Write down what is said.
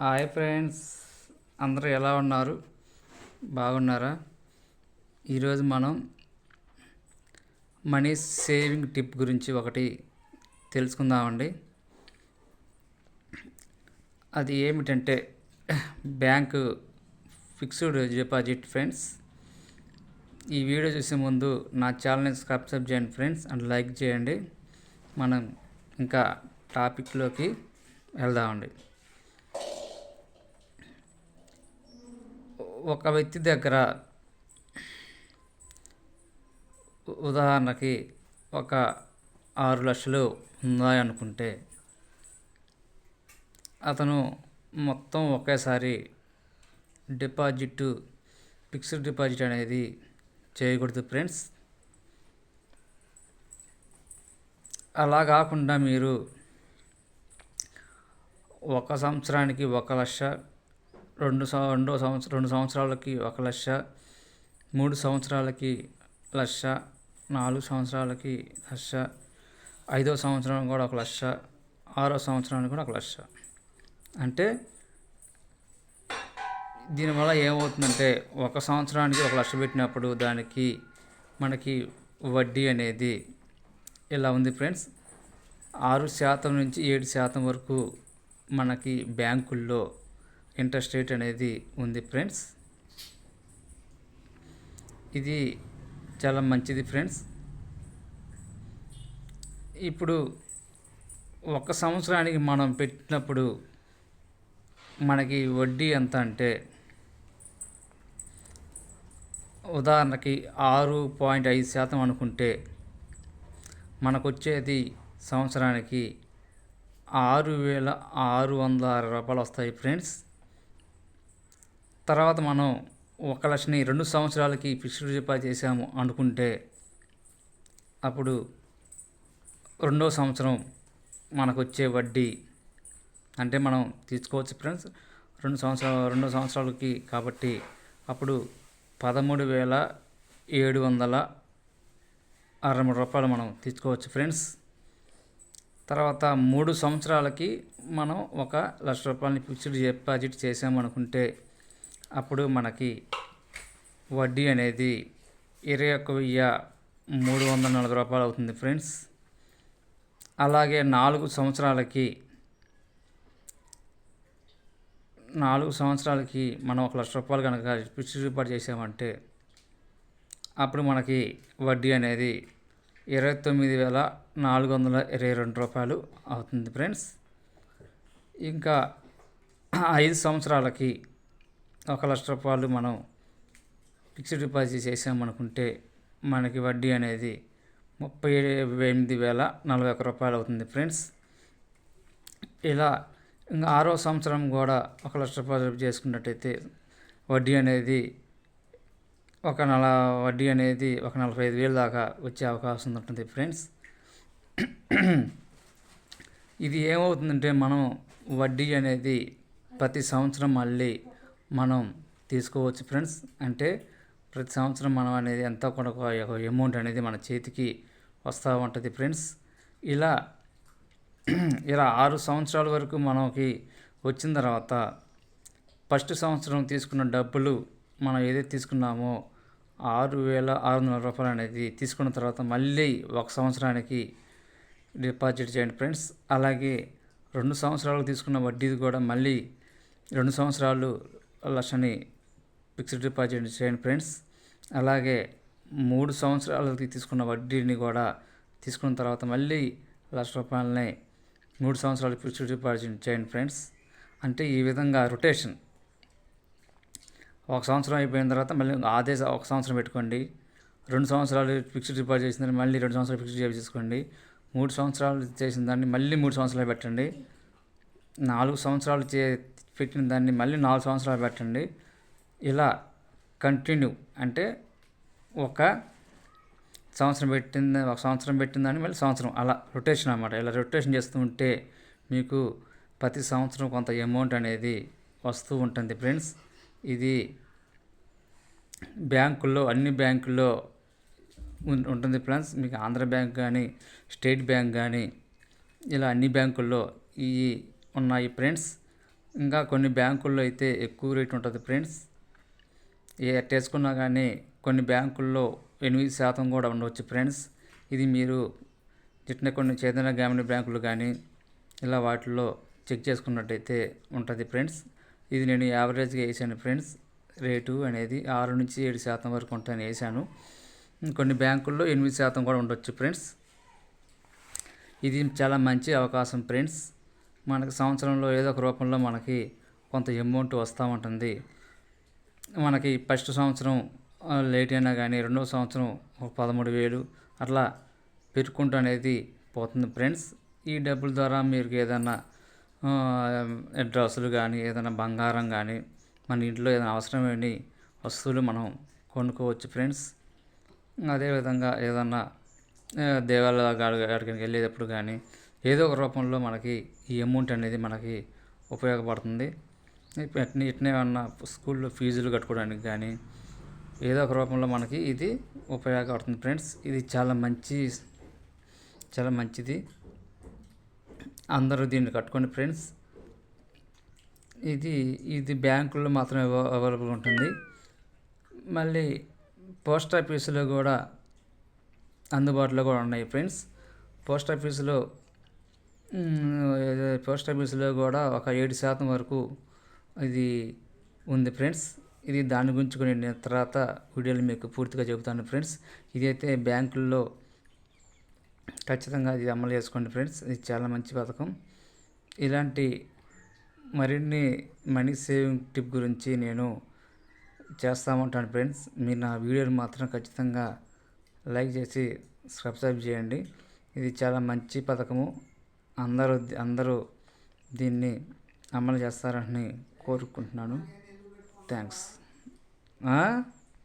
Hi friends, అందరూ ఎలా ఉన్నారు? బాగున్నారా? ఈరోజు మనం మనీ సేవింగ్ టిప్ గురించి ఒకటి తెలుసుకుందామండి. అది ఏమిటంటే బ్యాంకు ఫిక్స్డ్ డిపాజిట్ ఫ్రెండ్స్. ఈ వీడియో చూసే ముందు నా ఛానల్ని సబ్స్క్రైబ్ చేయండి ఫ్రెండ్స్, అండ్ లైక్ చేయండి. మనం ఇంకా టాపిక్లోకి వెళ్దామండి. ఒక వ్యక్తి దగ్గర ఉదాహరణకి ఒక 6 లక్షలు ఉన్నాయనుకుంటే అతను మొత్తం ఒకేసారి ఫిక్స్డ్ డిపాజిట్ అనేది చేయకూడదు ఫ్రెండ్స్. అలా కాకుండా మీరు ఒక సంవత్సరానికి 1 లక్ష, 2 సంవత్సరాలకి 1 లక్ష, 3 సంవత్సరాలకి 1 లక్ష, 4 సంవత్సరాలకి 1 లక్ష, 5వ సంవత్సరం కూడా 1 లక్ష, 6వ సంవత్సరానికి కూడా 1 లక్ష. అంటే దీనివల్ల ఏమవుతుందంటే, ఒక సంవత్సరానికి 1 లక్ష పెట్టినప్పుడు దానికి మనకి వడ్డీ అనేది ఇలా ఉంది ఫ్రెండ్స్. 6% నుంచి 7% వరకు మనకి బ్యాంకుల్లో ఇంట్రెస్ట్ రేట్ అనేది ఉంది ఫ్రెండ్స్. ఇది చాలా మంచిది ఫ్రెండ్స్. ఇప్పుడు 1 సంవత్సరానికి మనం పెట్టినప్పుడు మనకి వడ్డీ ఎంత అంటే, ఉదాహరణకి 6.5% అనుకుంటే మనకు వచ్చేది సంవత్సరానికి 6,660 రూపాయలు వస్తాయి ఫ్రెండ్స్. తర్వాత మనం 1 లక్షని 2 సంవత్సరాలకి ఫిక్స్డ్ డిపాజిట్ చేసాము అనుకుంటే అప్పుడు 2వ సంవత్సరం మనకు వచ్చే వడ్డీ అంటే మనం తీసుకోవచ్చు ఫ్రెండ్స్ 2 సంవత్సరాలకి కాబట్టి అప్పుడు 13,763 రూపాయలు మనం తీసుకోవచ్చు ఫ్రెండ్స్. తర్వాత 3 సంవత్సరాలకి మనం 1 లక్ష రూపాయలని ఫిక్స్డ్ డిపాజిట్ చేసామనుకుంటే అప్పుడు మనకి వడ్డీ అనేది 21,340 రూపాయలు అవుతుంది ఫ్రెండ్స్. అలాగే 4 సంవత్సరాలకి మనం 1 లక్ష రూపాయలు కనుక ఫిక్స్డ్ డిపాజిట్ చేసామంటే అప్పుడు మనకి వడ్డీ అనేది 29,422 రూపాయలు అవుతుంది ఫ్రెండ్స్. ఇంకా 5 సంవత్సరాలకి 1 లక్ష రూపాయలు మనం ఫిక్స్డ్ డిపాజిట్ చేసామనుకుంటే మనకి వడ్డీ అనేది 38,041 రూపాయలు అవుతుంది ఫ్రెండ్స్. ఇలా ఇంకా 6వ సంవత్సరం కూడా 1 లక్ష రూపాయలు చేసుకున్నట్టయితే వడ్డీ అనేది 45,000 దాకా వచ్చే అవకాశం ఉంటుంది ఫ్రెండ్స్. ఇది ఏమవుతుందంటే, మనం వడ్డీ అనేది ప్రతి సంవత్సరం మళ్ళీ మనం తీసుకోవచ్చు ఫ్రెండ్స్. అంటే ప్రతి సంవత్సరం మనం అనేది ఎంతో కొంత అమౌంట్ అనేది మన చేతికి వస్తూ ఉంటుంది ఫ్రెండ్స్. ఇలా 6 సంవత్సరాల వరకు మనకి వచ్చిన తర్వాత ఫస్ట్ సంవత్సరం తీసుకున్న డబ్బులు మనం ఏదైతే తీసుకున్నామో 6,600 రూపాయలు అనేది తీసుకున్న తర్వాత మళ్ళీ 1 సంవత్సరానికి డిపాజిట్ చేయండి ఫ్రెండ్స్. అలాగే 2 సంవత్సరాలకు తీసుకున్న వడ్డీది కూడా మళ్ళీ 2 సంవత్సరాలు 1 లక్షని ఫిక్స్డ్ డిపాజిట్ చేయండి ఫ్రెండ్స్. అలాగే 3 సంవత్సరాలకి తీసుకున్న వడ్డీని కూడా తీసుకున్న తర్వాత మళ్ళీ 1 లక్ష రూపాయలని 3 సంవత్సరాలు ఫిక్స్డ్ డిపాజిట్ చేయండి ఫ్రెండ్స్. అంటే ఈ విధంగా రొటేషన్ 1 సంవత్సరం అయిపోయిన తర్వాత మళ్ళీ అదే 1 సంవత్సరం పెట్టుకోండి. 2 సంవత్సరాలు ఫిక్స్డ్ డిపాజిట్ చేసిన దాన్ని మళ్ళీ 2 సంవత్సరాలు ఫిక్స్డ్ డిపాజిట్ చేసుకోండి. 3 సంవత్సరాలు చేసిన దాన్ని మళ్ళీ 3 సంవత్సరాలు పెట్టండి. 4 సంవత్సరాలు పెట్టిన దాన్ని మళ్ళీ 4 సంవత్సరాలు పెట్టండి. ఇలా కంటిన్యూ అంటే 1 సంవత్సరం పెట్టిన దాన్ని మళ్ళీ సంవత్సరం అలా రొటేషన్ అన్నమాట. ఇలా రొటేషన్ చేస్తూ ఉంటే మీకు ప్రతి సంవత్సరం కొంత అమౌంట్ అనేది వస్తూ ఉంటుంది ఫ్రెండ్స్. ఇది అన్ని బ్యాంకుల్లో ఉంటుంది ఫ్రెండ్స్. మీకు ఆంధ్ర బ్యాంక్ కానీ, స్టేట్ బ్యాంక్ కానీ ఇలా అన్ని బ్యాంకుల్లో ఉన్నాయి ఫ్రెండ్స్. ఇంకా కొన్ని బ్యాంకుల్లో అయితే ఎక్కువ రేట్ ఉంటుంది ఫ్రెండ్స్. ఏ వేసుకున్నా కానీ కొన్ని బ్యాంకుల్లో 8% కూడా ఉండవచ్చు ఫ్రెండ్స్. ఇది మీరు కొన్ని చైతన్య గ్రామీణ బ్యాంకులు కానీ ఇలా వాటిల్లో చెక్ చేసుకున్నట్టయితే ఉంటుంది ఫ్రెండ్స్. ఇది నేను యావరేజ్గా వేసాను ఫ్రెండ్స్. రేటు అనేది 6-7% వరకు ఉంటాయని వేసాను. కొన్ని బ్యాంకుల్లో 8% కూడా ఉండొచ్చు ఫ్రెండ్స్. ఇది చాలా మంచి అవకాశం ఫ్రెండ్స్. మనకి సంవత్సరంలో ఏదో ఒక రూపంలో మనకి కొంత అమౌంట్ వస్తూ ఉంటుంది. మనకి ఫస్ట్ సంవత్సరం లేట్ అయినా కానీ రెండవ సంవత్సరం 13,000 అట్లా పెరుక్కుంటూ అనేది పోతుంది ఫ్రెండ్స్. ఈ డబ్బుల ద్వారా మీరు ఏదైనా డ్రెస్సులు కానీ ఏదైనా బంగారం కానీ మన ఇంట్లో ఏదైనా అవసరమైన వస్తువులు మనం కొనుక్కోవచ్చు ఫ్రెండ్స్. అదేవిధంగా ఏదన్నా దేవాలయాలకు వెళ్ళేటప్పుడు కానీ ఏదో ఒక రూపంలో మనకి ఈ అమౌంట్ అనేది మనకి ఉపయోగపడుతుంది. ఇట్నే ఏమన్నా స్కూల్లో ఫీజులు కట్టుకోవడానికి కానీ ఏదో ఒక రూపంలో మనకి ఇది ఉపయోగపడుతుంది ఫ్రెండ్స్. ఇది చాలా మంచిది. అందరూ దీన్ని కట్టుకోండి ఫ్రెండ్స్. ఇది బ్యాంకుల్లో మాత్రమే అవైలబుల్ ఉంటుంది. మళ్ళీ పోస్ట్ ఆఫీసులో కూడా అందుబాటులో కూడా ఉన్నాయి ఫ్రెండ్స్. పోస్ట్ ఆఫీసులో కూడా ఒక 7% వరకు ఇది ఉంది ఫ్రెండ్స్. ఇది దాని గురించి కూడా నేను తర్వాత వీడియోలు మీకు పూర్తిగా చెబుతాను ఫ్రెండ్స్. ఇదైతే బ్యాంకుల్లో ఖచ్చితంగా ఇది అమలు చేసుకోండి ఫ్రెండ్స్. ఇది చాలా మంచి పథకం. ఇలాంటి మరిన్ని మనీ సేవింగ్ టిప్ గురించి నేను చేస్తూ ఉంటాను ఫ్రెండ్స్. మీరు నా వీడియోని మాత్రం ఖచ్చితంగా లైక్ చేసి సబ్స్క్రైబ్ చేయండి. ఇది చాలా మంచి పథకము. అందరూ దీన్ని అమలు చేస్తారని కోరుకుంటున్నాను. థ్యాంక్స్.